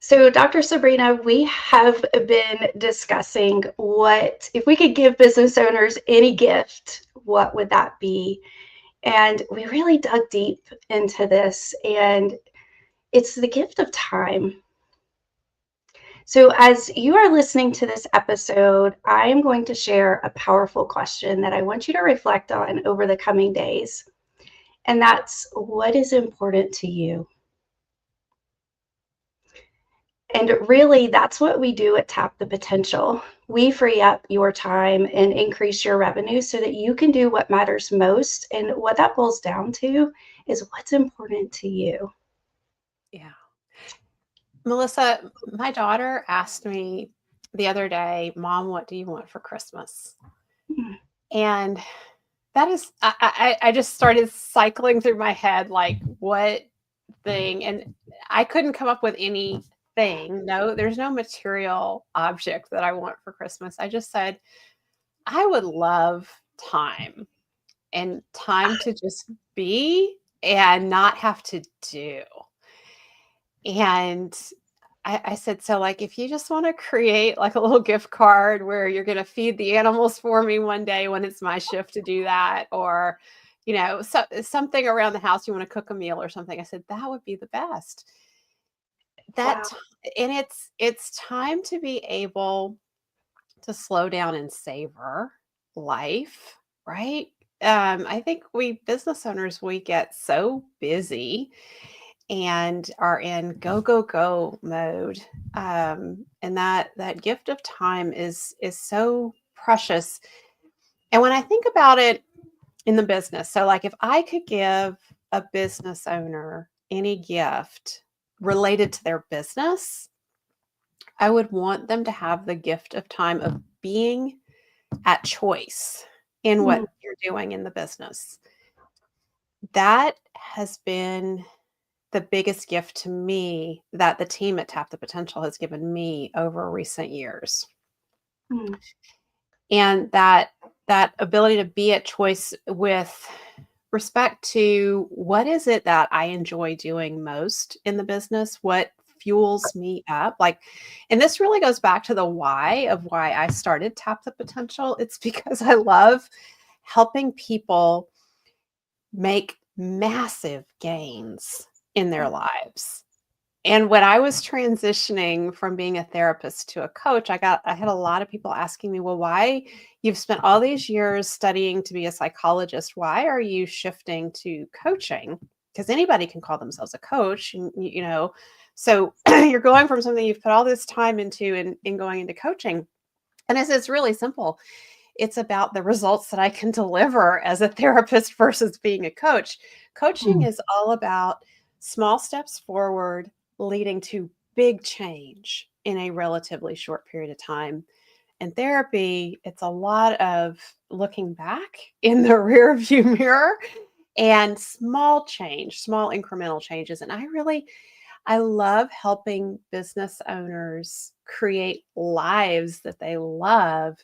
So, Dr. Sabrina, we have been discussing what, if we could give business owners any gift, what would that be? And we really dug deep into this, and it's the gift of time. So, as you are listening to this episode, I am going to share a powerful question that I want you to reflect on over the coming days. And that's, what is important to you? And really, that's what we do at Tap the Potential. We free up your time and increase your revenue so that you can do what matters most. And what that boils down to is what's important to you. Yeah. Melissa, my daughter asked me the other day, Mom, what do you want for Christmas? Mm. And that is, I just started cycling through my head, like, what thing? And I couldn't come up with anything. No, there's no material object that I want for Christmas. I just said, I would love time and time to just be and not have to do. And I said, so like, if you just want to create like a little gift card where you're going to feed the animals for me one day when it's my shift to do that, or, something around the house, you want to cook a meal or something. I said, that would be the best. Wow. That, and it's time to be able to slow down and savor life, right? I think we business owners, we get so busy and are in go go go mode, and that gift of time is so precious. And when I think about it in the business, so like if I could give a business owner any gift related to their business, I would want them to have the gift of time of being at choice in Mm. what you're doing in the business. That has been the biggest gift to me that the team at Tap the Potential has given me over recent years. Mm. And that ability to be at choice with respect to what is it that I enjoy doing most in the business, what fuels me up. Like, and this really goes back to the why of why I started Tap the Potential. It's because I love helping people make massive gains in their lives. And when I was transitioning from being a therapist to a coach, I had a lot of people asking me, well, why you've spent all these years studying to be a psychologist, why are you shifting to coaching? Because anybody can call themselves a coach, so you're going from something you've put all this time into and going into coaching. And it's really simple. It's about the results that I can deliver as a therapist versus being a coach. Coaching Mm. is all about small steps forward leading to big change in a relatively short period of time. And therapy, it's a lot of looking back in the rear view mirror and small change, small incremental changes. And I love helping business owners create lives that they love.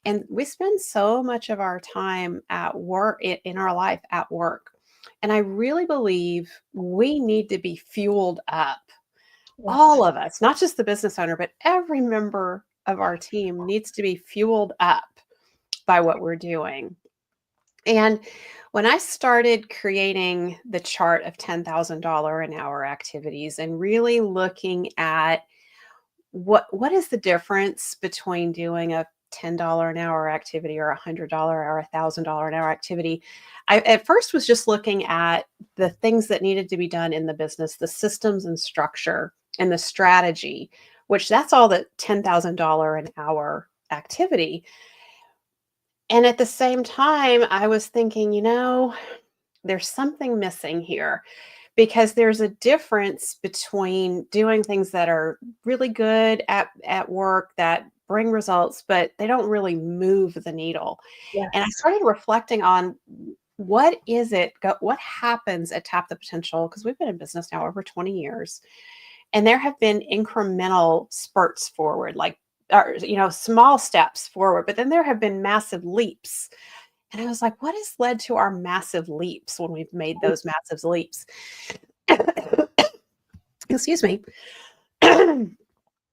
And we spend so much of our time at work, in our life at work. And I really believe we need to be fueled up. Yes. All of us, not just the business owner, but every member of our team needs to be fueled up by what we're doing. And when I started creating the chart of $10,000 an hour activities and really looking at what is the difference between doing a $10 an hour activity or $100 or $1,000 an hour activity, I at first was just looking at the things that needed to be done in the business, the systems and structure and the strategy, which that's all the $10,000 an hour activity. And at the same time, I was thinking, there's something missing here because there's a difference between doing things that are really good at work that bring results, but they don't really move the needle. And I Yes. started reflecting on what is it, what happens at Tap the Potential, because we've been in business now over 20 years. And there have been incremental spurts forward, like, or, small steps forward, but then there have been massive leaps. And I was like, what has led to our massive leaps when we've made those massive leaps? Excuse me.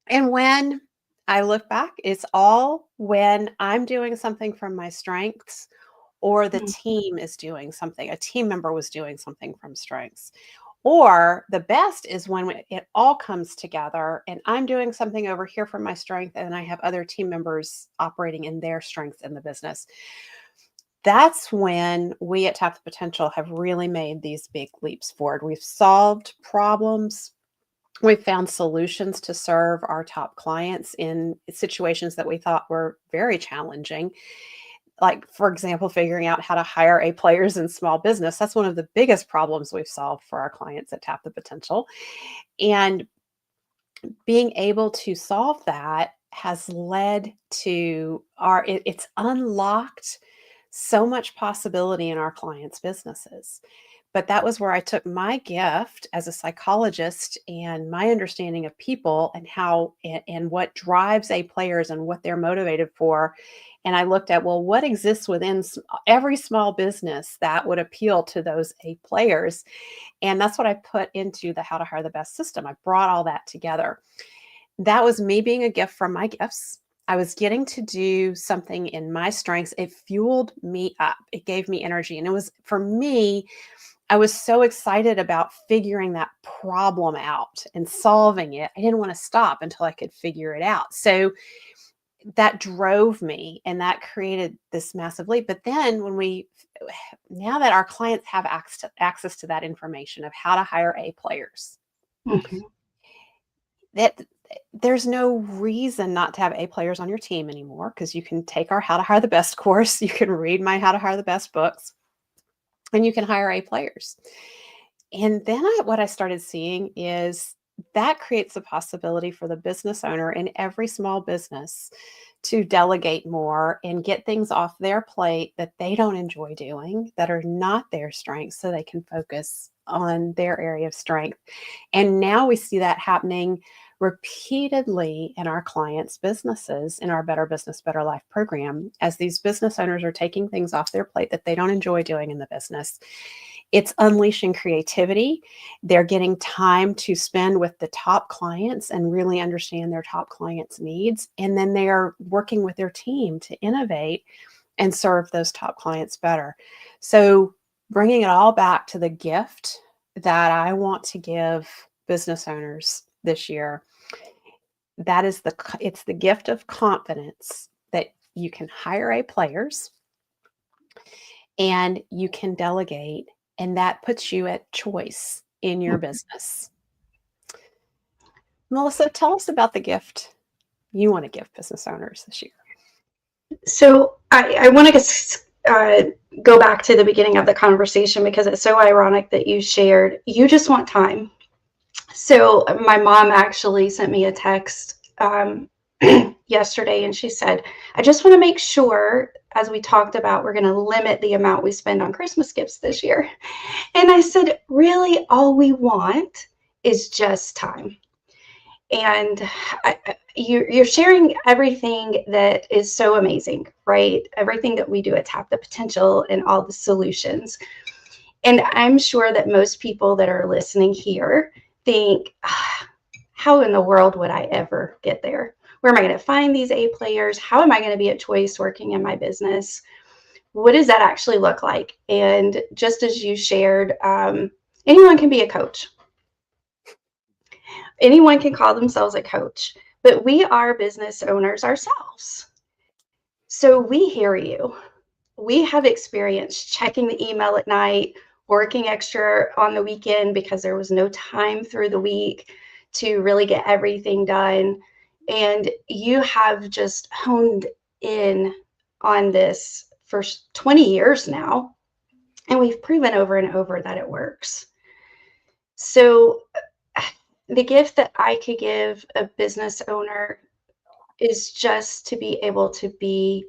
And when I look back, it's all when I'm doing something from my strengths or the Mm, team is doing something, a team member was doing something from strengths. Or the best is when it all comes together and I'm doing something over here from my strength and I have other team members operating in their strengths in the business. That's when we at Tap the Potential have really made these big leaps forward. We've solved problems. We've found solutions to serve our top clients in situations that we thought were very challenging. Like, for example, figuring out how to hire A players in small business. That's one of the biggest problems we've solved for our clients at Tap the Potential. And being able to solve that has led to it's unlocked so much possibility in our clients' businesses. But that was where I took my gift as a psychologist and my understanding of people and how and what drives A players and what they're motivated for. And I looked at, well, what exists within every small business that would appeal to those A players? And that's what I put into the How to Hire the Best system. I brought all that together. That was me being a gift from my gifts. I was getting to do something in my strengths. It fueled me up. It gave me energy. And it was, for me, I was so excited about figuring that problem out and solving it. I didn't want to stop until I could figure it out. So that drove me and that created this massive leap. But then now that our clients have access to that information of how to hire A players, mhm, that there's no reason not to have A players on your team anymore because you can take our How to Hire the Best course, you can read my How to Hire the Best books, and you can hire A players. And then what I started seeing is that creates a possibility for the business owner in every small business to delegate more and get things off their plate that they don't enjoy doing, that are not their strengths, so they can focus on their area of strength. And now we see that happening repeatedly in our clients' businesses in our Better Business, Better Life program, as these business owners are taking things off their plate that they don't enjoy doing in the business. It's unleashing creativity. They're getting time to spend with the top clients and really understand their top clients' needs. And then they are working with their team to innovate and serve those top clients better. So, bringing it all back to the gift that I want to give business owners this year, that is it's the gift of confidence that you can hire A players and you can delegate, and that puts you at choice in your mhm. business. Melissa, tell us about the gift you want to give business owners this year. So I want to go back to the beginning of the conversation because it's so ironic that you shared you just want time. So my mom actually sent me a text yesterday, and she said, "I just want to make sure, as we talked about, we're going to limit the amount we spend on Christmas gifts this year." And I said, "Really, all we want is just time." And you're sharing everything that is so amazing, right? Everything that we do at Tap the Potential and all the solutions. And I'm sure that most people that are listening here think, how in the world would I ever get there? Where am I going to find these A players? How am I going to be at choice working in my business? What does that actually look like? And just as you shared, anyone can be a coach. Anyone can call themselves a coach, but we are business owners ourselves. So we hear you. We have experience checking the email at night, working extra on the weekend because there was no time through the week to really get everything done. And you have just honed in on this for 20 years now. And we've proven over and over that it works. So, the gift that I could give a business owner is just to be able to be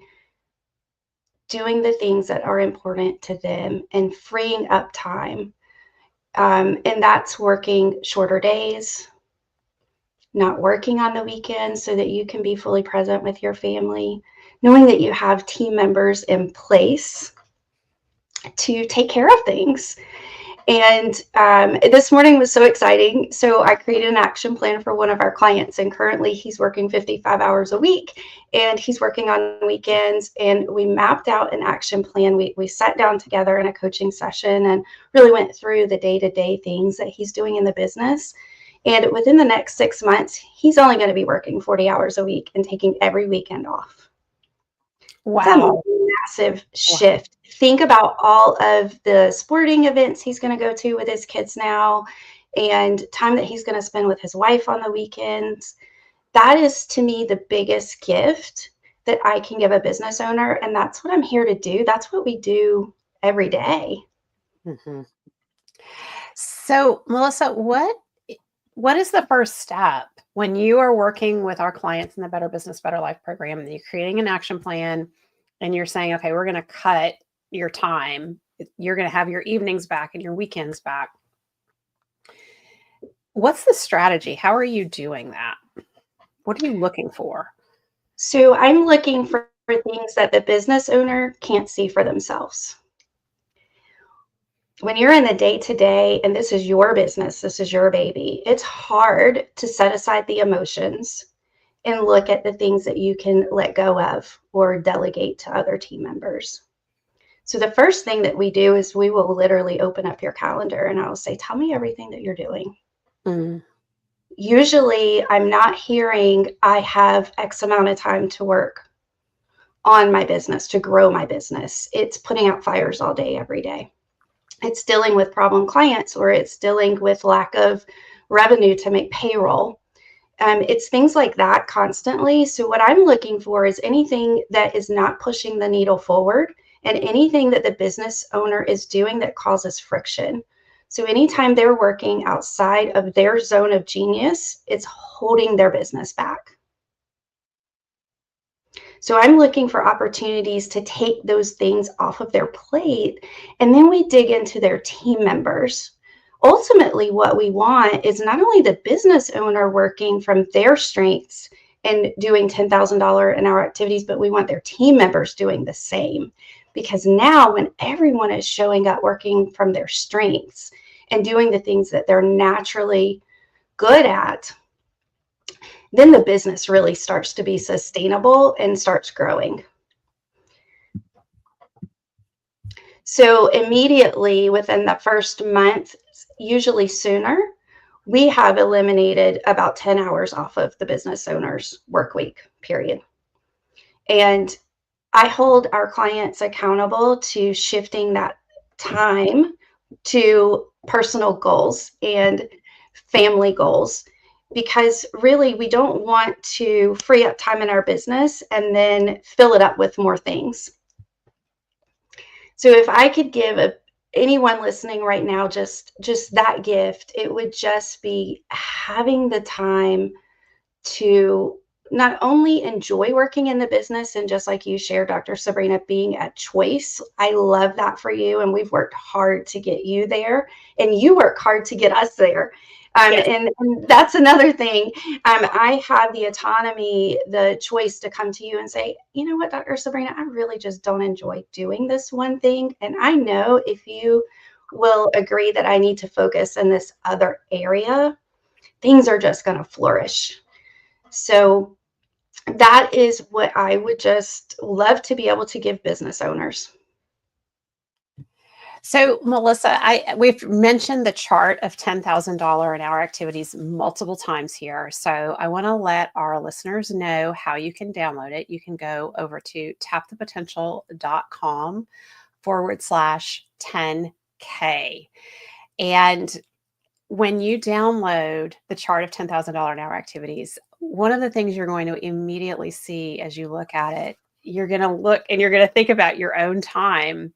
doing the things that are important to them and freeing up time. And that's working shorter days, not working on the weekends so that you can be fully present with your family, knowing that you have team members in place to take care of things. And this morning was so exciting. So I created an action plan for one of our clients, and currently he's working 55 hours a week, and he's working on weekends. And we mapped out an action plan. We sat down together in a coaching session and really went through the day-to-day things that he's doing in the business. And within the next 6 months, he's only going to be working 40 hours a week and taking every weekend off. That's a Wow. massive Wow. shift. Think about all of the sporting events he's going to go to with his kids now, and time that he's going to spend with his wife on the weekends. That is, to me, the biggest gift that I can give a business owner. And that's what I'm here to do. That's what we do every day. Mhm. So, Melissa, what is the first step when you are working with our clients in the Better Business, Better Life program and you're creating an action plan and you're saying, okay, we're going to cut your time. You're going to have your evenings back and your weekends back. What's the strategy? How are you doing that? What are you looking for? So I'm looking for things that the business owner can't see for themselves. When you're in the day to day and this is your business, this is your baby, it's hard to set aside the emotions and look at the things that you can let go of or delegate to other team members. So the first thing that we do is we will literally open up your calendar and I'll say, tell me everything that you're doing. Mm. Usually I'm not hearing I have X amount of time to work on my business, to grow my business. It's putting out fires all day, every day. It's dealing with problem clients, or it's dealing with lack of revenue to make payroll. It's things like that constantly. So what I'm looking for is anything that is not pushing the needle forward and anything that the business owner is doing that causes friction. So anytime they're working outside of their zone of genius, it's holding their business back. So I'm looking for opportunities to take those things off of their plate. And then we dig into their team members. Ultimately, what we want is not only the business owner working from their strengths and doing $10,000 an hour activities, but we want their team members doing the same. Because now, when everyone is showing up working from their strengths and doing the things that they're naturally good at, then the business really starts to be sustainable and starts growing. So immediately within the first month, usually sooner, we have eliminated about 10 hours off of the business owner's work week period. And I hold our clients accountable to shifting that time to personal goals and family goals, because really we don't want to free up time in our business and then fill it up with more things. So if I could give anyone listening right now just that gift, it would just be having the time to not only enjoy working in the business and, just like you shared, Dr. Sabrina, being a choice. I love that for you, and we've worked hard to get you there, and you work hard to get us there. Yes. And that's another thing. I have the autonomy, the choice to come to you and say, you know what, Dr. Sabrina, I really just don't enjoy doing this one thing. And I know if you will agree that I need to focus in this other area, things are just going to flourish. So that is what I would just love to be able to give business owners. So, Melissa, we've mentioned the chart of $10,000 an hour activities multiple times here. So, I want to let our listeners know how you can download it. You can go over to tapthepotential.com/10K. And when you download the chart of $10,000 an hour activities, one of the things you're going to immediately see as you look at it, you're going to look and you're going to think about your own time.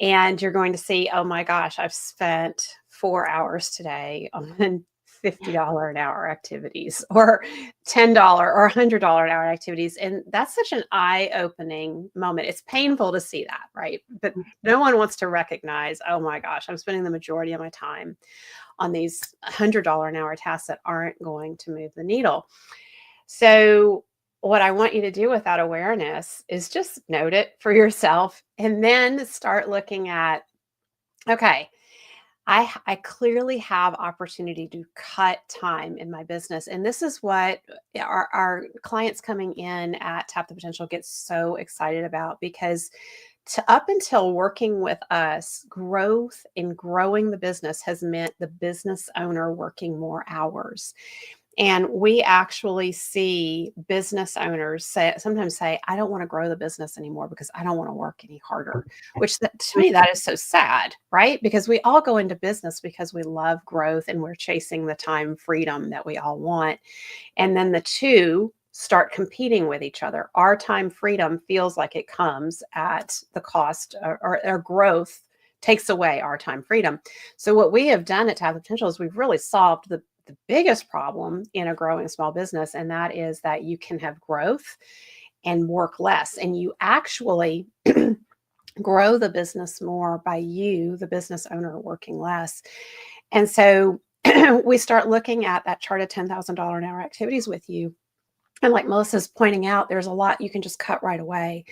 And you're going to see, oh my gosh, I've spent 4 hours today on $50 an hour activities or $10 or $100 an hour activities. And that's such an eye-opening moment. It's painful to see that, right? But no one wants to recognize, oh my gosh, I'm spending the majority of my time on these $100 an hour tasks that aren't going to move the needle. So what I want you to do with that awareness is just note it for yourself and then start looking at, okay, I clearly have opportunity to cut time in my business. And this is what our clients coming in at Tap the Potential get so excited about, because up until working with us, growth and growing the business has meant the business owner working more hours. And we actually see business owners sometimes say, I don't want to grow the business anymore because I don't want to work any harder, which to me, that is so sad, right? Because we all go into business because we love growth and we're chasing the time freedom that we all want. And then the two start competing with each other. Our time freedom feels like it comes at the cost, or growth takes away our time freedom. So what we have done at Tap the Potential is we've really solved the biggest problem in a growing small business, and that is that you can have growth and work less, and you actually grow the business more by you, the business owner, working less. And so we start looking at that chart of $10,000 an hour activities with you. And like Melissa's pointing out, there's a lot you can just cut right away.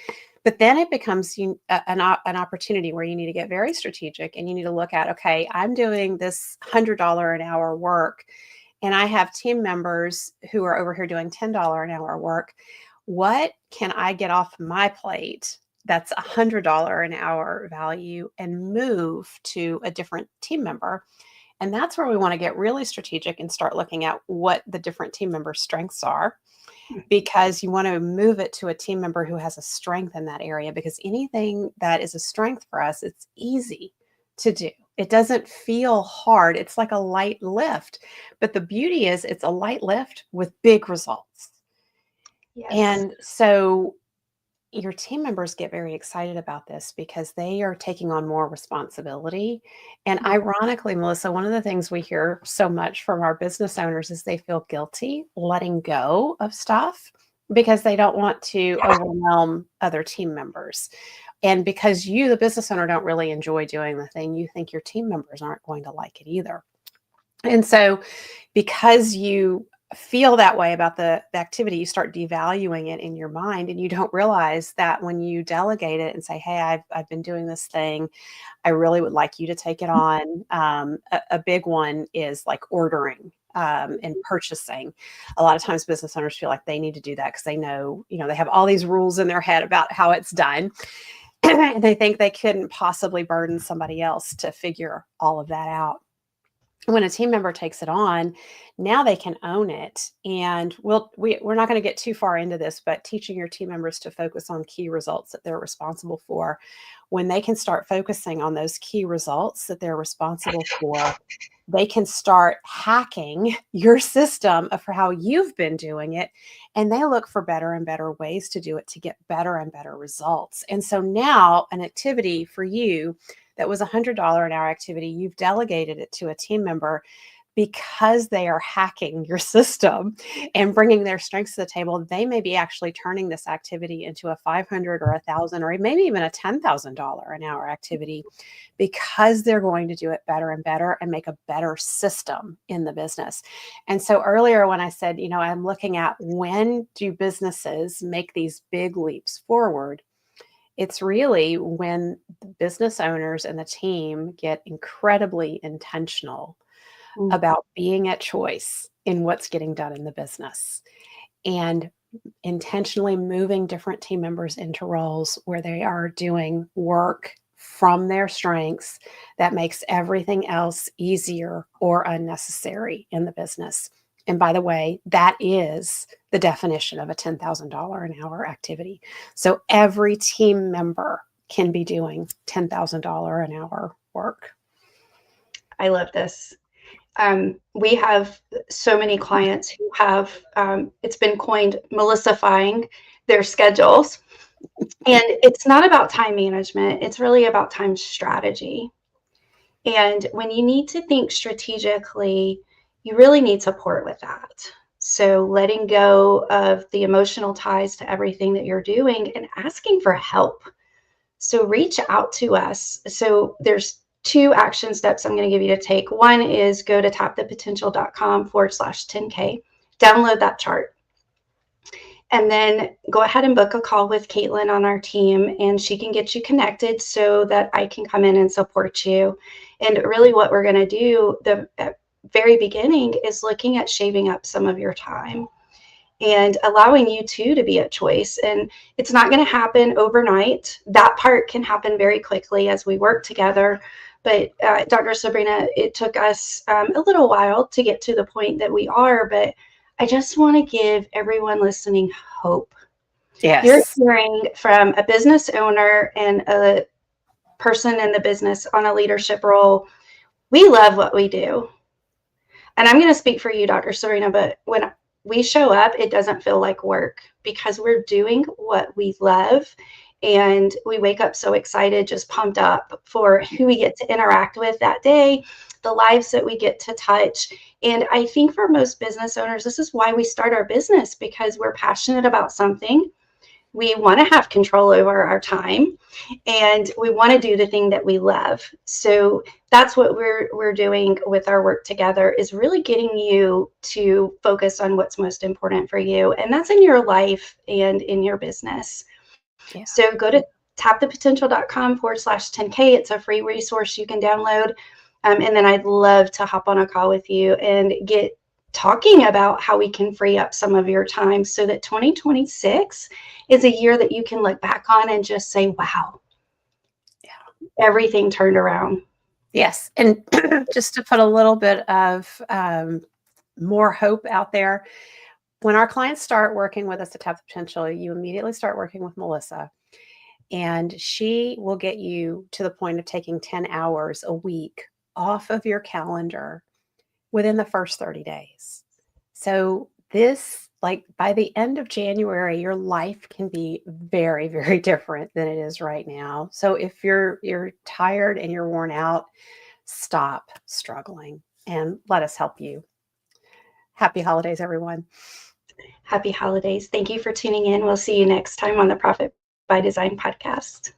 But then it becomes an opportunity where you need to get very strategic, and you need to look at, okay, I'm doing this $100 an hour work, and I have team members who are over here doing $10 an hour work. What can I get off my plate that's $100 an hour value and move to a different team member? And that's where we want to get really strategic and start looking at what the different team members' strengths are, because you want to move it to a team member who has a strength in that area, because anything that is a strength for us, it's easy to do. It doesn't feel hard. It's like a light lift. But the beauty is it's a light lift with big results. Yes. And so your team members get very excited about this because they are taking on more responsibility. And ironically, Melissa, one of the things we hear so much from our business owners is they feel guilty letting go of stuff because they don't want to overwhelm other team members. And because you, the business owner, don't really enjoy doing the thing, you think your team members aren't going to like it either. And so because you feel that way about the activity, you start devaluing it in your mind, and you don't realize that when you delegate it and say, hey, I've been doing this thing, I really would like you to take it on. A big one is like ordering and purchasing. A lot of times business owners feel like they need to do that because they know, they have all these rules in their head about how it's done. And they think they couldn't possibly burden somebody else to figure all of that out. When a team member takes it on, now they can own it. And we're not going to get too far into this, but teaching your team members to focus on key results that they're responsible for. When they can start focusing on those key results that they're responsible for, they can start hacking your system for how you've been doing it. And they look for better and better ways to do it to get better and better results. And so now an activity for you that was $100 an hour activity, you've delegated it to a team member because they are hacking your system and bringing their strengths to the table. They may be actually turning this activity into a $500 or $1,000 or maybe even a $10,000 an hour activity, because they're going to do it better and better and make a better system in the business. And so earlier when I said, I'm looking at when do businesses make these big leaps forward, it's really when the business owners and the team get incredibly intentional about being at choice in what's getting done in the business, and intentionally moving different team members into roles where they are doing work from their strengths that makes everything else easier or unnecessary in the business. And by the way, that is the definition of a $10,000 an hour activity. So every team member can be doing $10,000 an hour work. I love this. We have so many clients who have, it's been coined Melissifying their schedules. And it's not about time management. It's really about time strategy. And when you need to think strategically, you really need support with that. So letting go of the emotional ties to everything that you're doing and asking for help. So reach out to us. So there's 2 action steps I'm going to give you to take. One is go to tapthepotential.com/10K, download that chart, and then go ahead and book a call with Caitlin on our team, and she can get you connected so that I can come in and support you. And really what we're going to do the very beginning is looking at shaving up some of your time and allowing you too to be a choice. And it's not going to happen overnight. That part can happen very quickly as we work together. But Dr. Sabrina, it took us a little while to get to the point that we are. But I just want to give everyone listening hope. You're Yes. hearing from a business owner and a person in the business on a leadership role. We love what we do. And I'm going to speak for you, Dr. Sabrina, but when we show up, it doesn't feel like work because we're doing what we love. And we wake up so excited, just pumped up for who we get to interact with that day, the lives that we get to touch. And I think for most business owners, this is why we start our business, because we're passionate about something. We want to have control over our time, and we want to do the thing that we love. So that's what we're doing with our work together, is really getting you to focus on what's most important for you, and that's in your life and in your business. Yeah. So go to tapthepotential.com/10K. It's a free resource you can download. And then I'd love to hop on a call with you and get talking about how we can free up some of your time so that 2026 is a year that you can look back on and just say, wow, everything turned around. Yes. And just to put a little bit of more hope out there, when our clients start working with us at Tap the Potential, you immediately start working with Melissa, and she will get you to the point of taking 10 hours a week off of your calendar within the first 30 days. So this, like by the end of January, your life can be very, very different than it is right now. So if you're tired and you're worn out, stop struggling and let us help you. Happy holidays, everyone. Happy holidays. Thank you for tuning in. We'll see you next time on the Profit by Design podcast.